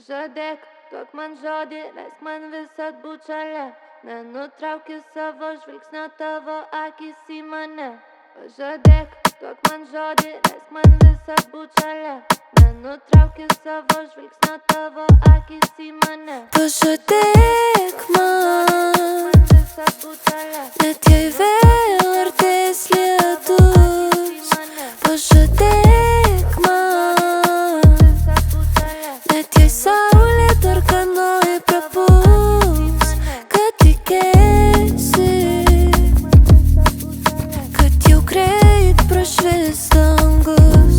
Pažadėk, duok man žodį, leisk man visad būt šalia. Nenutrauki savo žvilgsnio, tavo akys į mane. Pažadėk, duok man žodį, leisk man visad būt šalia. Nenutrauki savo žvilgsnio, tavo akys į mane. Pažadėk man, net jei vėl artės lietus. Pažadėk man, net jei saulė dar kanoj prapūs, kad tikėsi, kad jau greit prašvis dangus,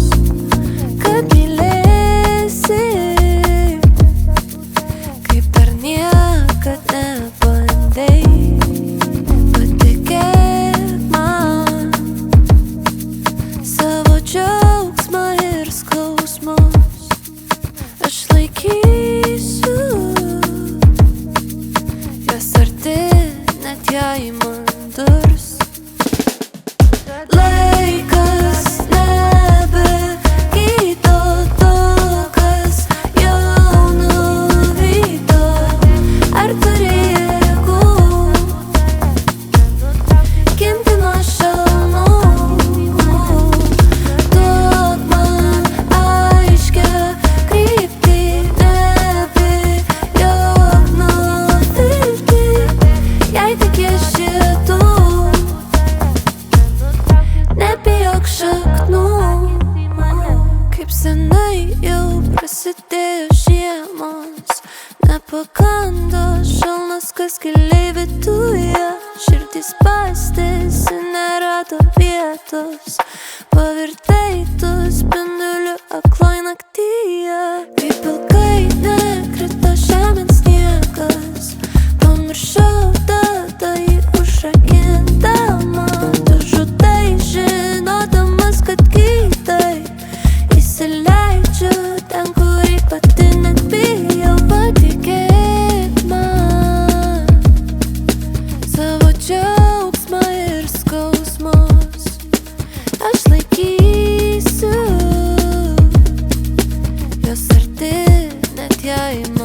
kad mylėsi, kaip dar niekad nebandei. Patikėk man savo džiaugsmą ir skausmus, aš laikysiu juos arti, net jei man durs. Laikas nebegydo to, kas jau nuvyko. Ar turi jėgų ginti nuo šalnų? Duok man aiškią kryptį, nebijok nuvilti, jei tik iešėtų. Nebijok šaknų, kaip senai jau prasidėjo žiemos. Nepakando šalnos, kas giliai viduje. Širdis bastėsi, nerado vietos. Pavirtai tu spinduliu akloj naktyje. Kaip ilgai nekrito žemėn sniegas, pamiršau tada jį užrakindama. Tu žudai, žinodamas, kad gydai. Įsileidžiu ten, kur į pati net bijau. Patikėk man savo džiaugsmą ir skausmus, aš laikysiu juos arti, net jei man